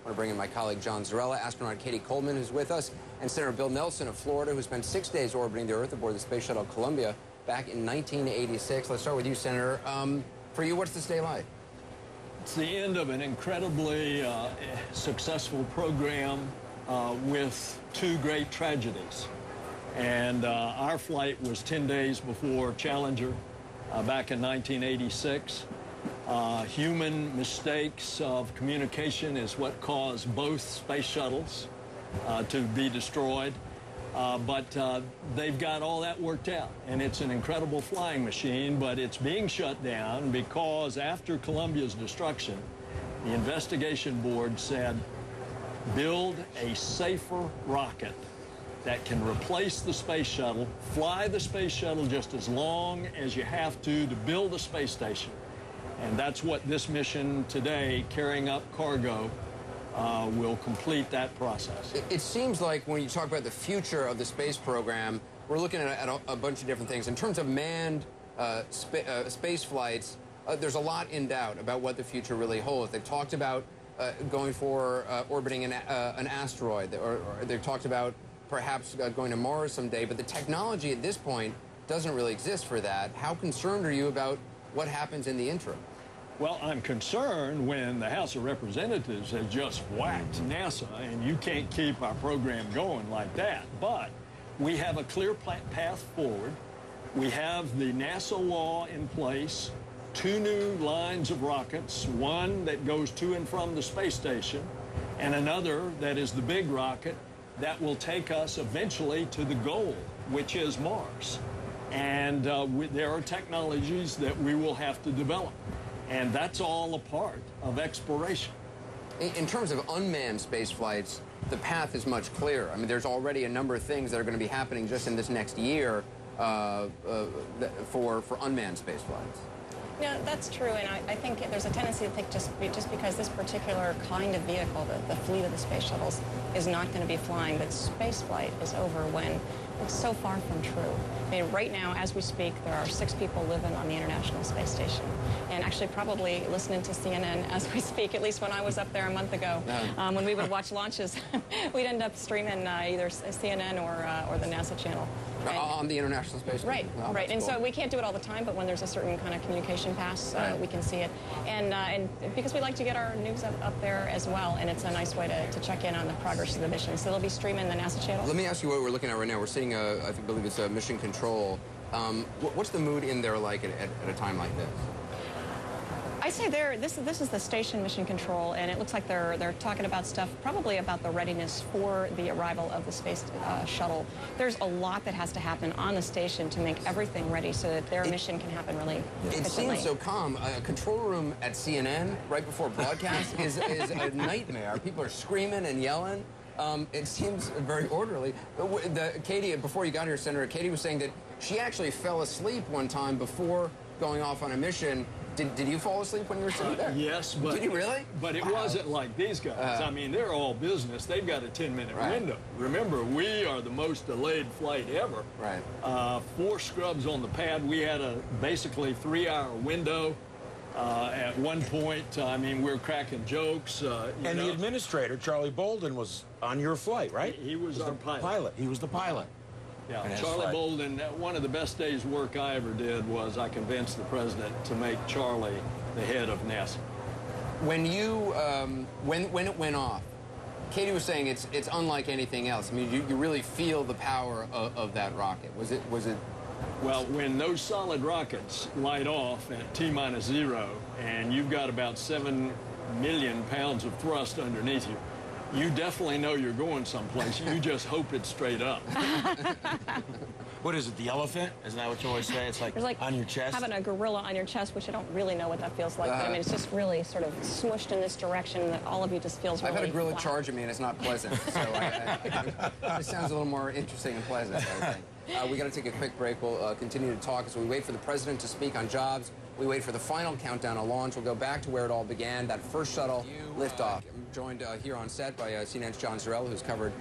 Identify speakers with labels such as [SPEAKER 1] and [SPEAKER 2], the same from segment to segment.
[SPEAKER 1] I want to bring in my colleague John Zarrella, astronaut Katie Coleman, who's with us, and Senator Bill Nelson of Florida, who spent 6 days orbiting the Earth aboard the Space Shuttle Columbia back in 1986. Let's start with you, Senator. For you, what's this day like?
[SPEAKER 2] It's the end of an incredibly successful program with two great tragedies. And our flight was 10 days before Challenger back in 1986. Human mistakes of communication is what caused both space shuttles to be destroyed. But they've got all that worked out, and it's an incredible flying machine, but it's being shut down because after Columbia's destruction, the investigation board said, build a safer rocket that can replace the space shuttle, fly the space shuttle just as long as you have to build a space station. And that's what this mission today, carrying up cargo, will complete that process.
[SPEAKER 1] It seems like when you talk about the future of the space program, we're looking at a bunch of different things. In terms of manned space flights, there's a lot in doubt about what the future really holds. They've talked about going for orbiting an asteroid, or they've talked about perhaps going to Mars someday, but the technology at this point doesn't really exist for that. How concerned are you about what happens in the interim?
[SPEAKER 2] Well, I'm concerned when the House of Representatives has just whacked NASA, and you can't keep our program going like that. But we have a clear path forward. We have the NASA law in place, 2 new lines of rockets, one that goes to and from the space station, and another that is the big rocket that will take us eventually to the goal, which is Mars. And there are technologies that we will have to develop. And that's all a part of exploration.
[SPEAKER 1] In terms of unmanned space flights, the path is much clearer. I mean, there's already a number of things that are going to be happening just in this next year for unmanned space flights.
[SPEAKER 3] No, that's true, and I think there's a tendency to think just because this particular kind of vehicle, the fleet of the space shuttles, is not going to be flying, that space flight is over when it's so far from true. I mean, right now, as we speak, there are 6 people living on the International Space Station, and actually probably listening to CNN as we speak, at least when I was up there a month ago. When we would watch launches, we'd end up streaming either CNN or the NASA channel.
[SPEAKER 1] On the International Space Station?
[SPEAKER 3] Right,
[SPEAKER 1] oh,
[SPEAKER 3] right. And
[SPEAKER 1] cool.
[SPEAKER 3] so we can't do it all the time, but when there's a certain kind of communication pass, we can see it. And because we like to get our news up there as well, and it's a nice way to check in on the progress of the mission. So they'll be streaming the NASA channel.
[SPEAKER 1] Let me ask you what we're looking at right now. We're seeing, I believe it's a mission control. What's the mood in there like at a time like this?
[SPEAKER 3] I say this is the station mission control, and it looks like they're talking about stuff, probably about the readiness for the arrival of the space shuttle. There's a lot that has to happen on the station to make everything ready so that their mission can happen really efficiently.
[SPEAKER 1] It seems so calm. A control room at CNN right before broadcast is a nightmare. People are screaming and yelling. It seems very orderly. Katie, before you got here, Senator, Katie was saying that she actually fell asleep one time before going off on a mission. Did you fall asleep when you were sitting there?
[SPEAKER 2] Yes, but...
[SPEAKER 1] Did you really?
[SPEAKER 2] But it wasn't like these guys. I mean, they're all business. They've got a 10-minute window. Remember, we are the most delayed flight ever.
[SPEAKER 1] Right.
[SPEAKER 2] 4 scrubs on the pad. We had a basically 3-hour window. At one point, I mean, we were cracking jokes.
[SPEAKER 4] And the administrator, Charlie Bolden, was on your flight, right?
[SPEAKER 2] He was our pilot.
[SPEAKER 4] He was the pilot.
[SPEAKER 2] Yeah, Charlie Bolden, one of the best days' work I ever did was I convinced the president to make Charlie the head of NASA.
[SPEAKER 1] When you, when it went off, Katie was saying it's unlike anything else. I mean, you really feel the power of that rocket. Was it?
[SPEAKER 2] Well, when those solid rockets light off at T-0 and you've got about 7 million pounds of thrust underneath you, you definitely know you're going someplace. You just hope it's straight up.
[SPEAKER 4] What is it, the elephant? Isn't that what you always say? It's like on your chest?
[SPEAKER 3] Having a gorilla on your chest, which I don't really know what that feels like. But I mean, it's just really sort of smooshed in this direction that all of you just feels really
[SPEAKER 1] I've had a gorilla
[SPEAKER 3] flat.
[SPEAKER 1] charge at me, and it's not pleasant. So this sounds a little more interesting and pleasant, I think. We got to take a quick break. We'll continue to talk as we wait for the president to speak on jobs. We wait for the final countdown of launch. We'll go back to where it all began, that first shuttle liftoff. I'm joined here on set by CNN's John Zarrella, who's covered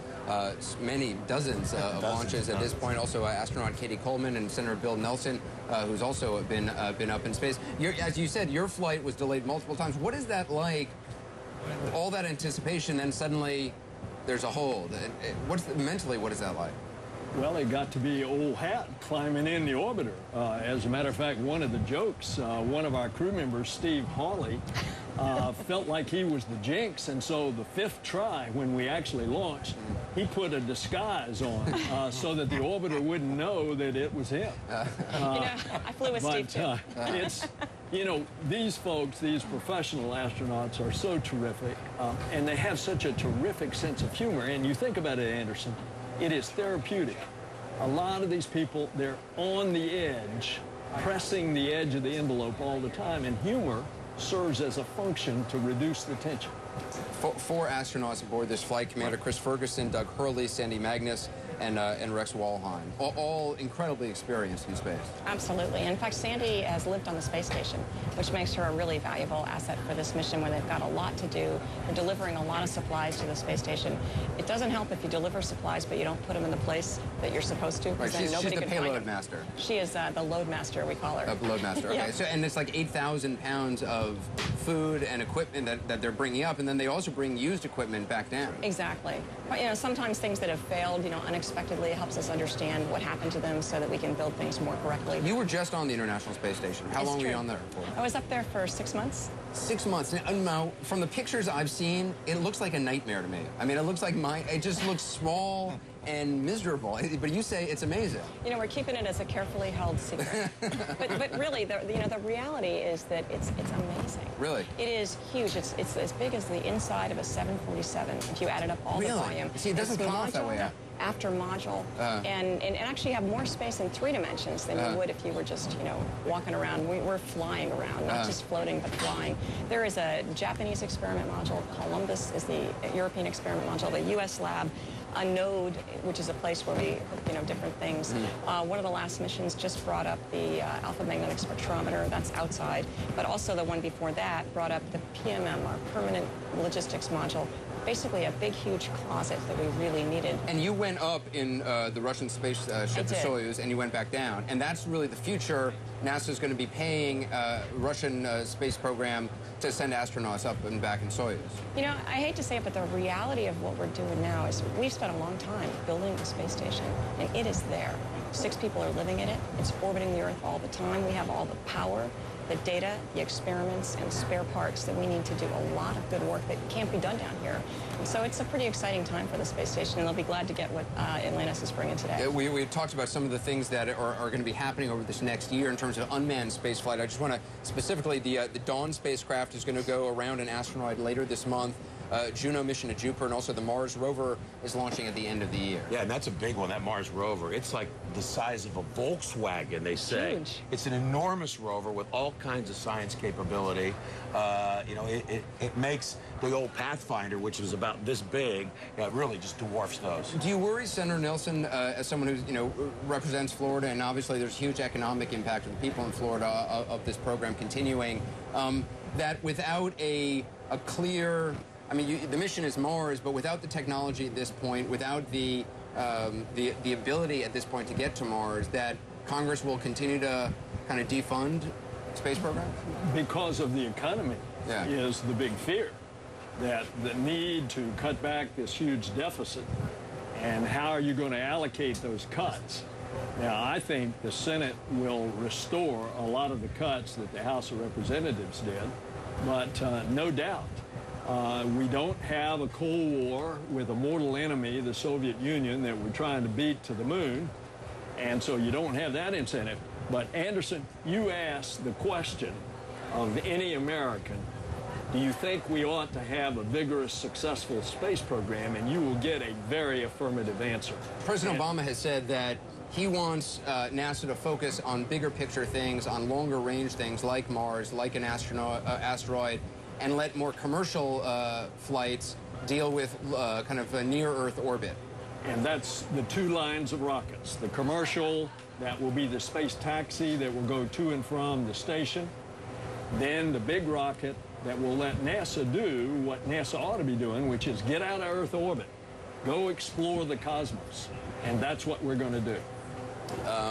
[SPEAKER 1] many dozens of launches at this point. Also, astronaut Katie Coleman and Senator Bill Nelson, who's also been up in space. As you said, your flight was delayed multiple times. What is that like all that anticipation, then suddenly there's a hold. Mentally, what is that like?
[SPEAKER 2] Well, it got to be old hat climbing in the orbiter. As a matter of fact, one of the jokes, one of our crew members, Steve Hawley, felt like he was the jinx, and so the fifth try, when we actually launched, he put a disguise on so that the orbiter wouldn't know that it was him.
[SPEAKER 3] I flew with Steve, too.
[SPEAKER 2] It's, these folks, these professional astronauts are so terrific, and they have such a terrific sense of humor. And you think about it, Anderson, it is therapeutic. A lot of these people, they're on the edge, pressing the edge of the envelope all the time, and humor serves as a function to reduce the tension.
[SPEAKER 1] Four astronauts aboard this flight: Commander Chris Ferguson, Doug Hurley, Sandy Magnus, and Rex Walheim, all incredibly experienced in space.
[SPEAKER 3] Absolutely. In fact, Sandy has lived on the space station, which makes her a really valuable asset for this mission where they've got a lot to do. They're delivering a lot of supplies to the space station. It doesn't help if you deliver supplies, but you don't put them in the place that you're supposed to.
[SPEAKER 1] Right, she's the payload master.
[SPEAKER 3] She is the load master, we call her.
[SPEAKER 1] Load master, okay.
[SPEAKER 3] Yeah.
[SPEAKER 1] So, and it's like 8,000 pounds of food and equipment that they're bringing up, and then they also bring used equipment back down.
[SPEAKER 3] Exactly. But, sometimes things that have failed, unexpectedly, it helps us understand what happened to them so that we can build things more correctly.
[SPEAKER 1] You were just on the International Space Station. How long were you on there for?
[SPEAKER 3] I was up there for 6 months.
[SPEAKER 1] 6 months. Now, from the pictures I've seen, it looks like a nightmare to me. I mean, it looks like it just looks small and miserable. But you say it's amazing.
[SPEAKER 3] We're keeping it as a carefully held secret. but really, the reality is that it's amazing.
[SPEAKER 1] Really?
[SPEAKER 3] It is huge. It's as big as the inside of a 747 if you added up all the volume.
[SPEAKER 1] See, it doesn't come off that way.
[SPEAKER 3] After module, and actually have more space in 3 dimensions than you would if you were just, walking around. We're flying around, not just floating, but flying. There is a Japanese experiment module. Columbus is the European experiment module. The U.S. lab. A node, which is a place where we, different things. One of the last missions just brought up the alpha magnetic spectrometer. That's outside. But also the one before that brought up the PMM, our permanent logistics module. Basically a big, huge closet that we really needed.
[SPEAKER 1] And you went up in the Russian space ship, the Soyuz, and you went back down. And that's really the future. NASA's going to be paying Russian space program to send astronauts up and back in Soyuz.
[SPEAKER 3] I hate to say it, but the reality of what we're doing now is we've spent a long time building the space station, and it is there. 6 people are living in it. It's orbiting the Earth all the time. We have all the power, the data, the experiments, and spare parts that we need to do a lot of good work that can't be done down here. And so it's a pretty exciting time for the space station, and they'll be glad to get what Atlantis is bringing today.
[SPEAKER 1] We talked about some of the things that are going to be happening over this next year in terms of unmanned spaceflight. I just want to specifically, the Dawn spacecraft is going to go around an asteroid later this month. Juno mission to Jupiter, and also the Mars rover is launching at the end of the year.
[SPEAKER 4] Yeah, and that's a big one, that Mars rover. It's like the size of a Volkswagen, they say.
[SPEAKER 3] Huge.
[SPEAKER 4] It's an enormous rover with all kinds of science capability. It makes the old Pathfinder, which was about this big, it really just dwarfs those.
[SPEAKER 1] Do you worry, Senator Nelson, as someone who represents Florida, and obviously there's huge economic impact to the people in Florida of this program continuing, that without a clear, the mission is Mars, but without the technology at this point, without the ability at this point to get to Mars, that Congress will continue to kind of defund space programs?
[SPEAKER 2] Because of the economy is the big fear. That the need to cut back this huge deficit, and how are you going to allocate those cuts? Now, I think the Senate will restore a lot of the cuts that the House of Representatives did, but no doubt, we don't have a Cold War with a mortal enemy, the Soviet Union, that we're trying to beat to the moon, and so you don't have that incentive. But Anderson, you asked the question of any American, do you think we ought to have a vigorous, successful space program? And you will get a very affirmative answer.
[SPEAKER 1] President Obama has said that he wants NASA to focus on bigger picture things, on longer range things like Mars, like an asteroid, and let more commercial flights deal with kind of a near-Earth orbit.
[SPEAKER 2] And that's the 2 lines of rockets. The commercial, that will be the space taxi that will go to and from the station. Then the big rocket that will let NASA do what NASA ought to be doing, which is get out of Earth orbit, go explore the cosmos. And that's what we're going to do.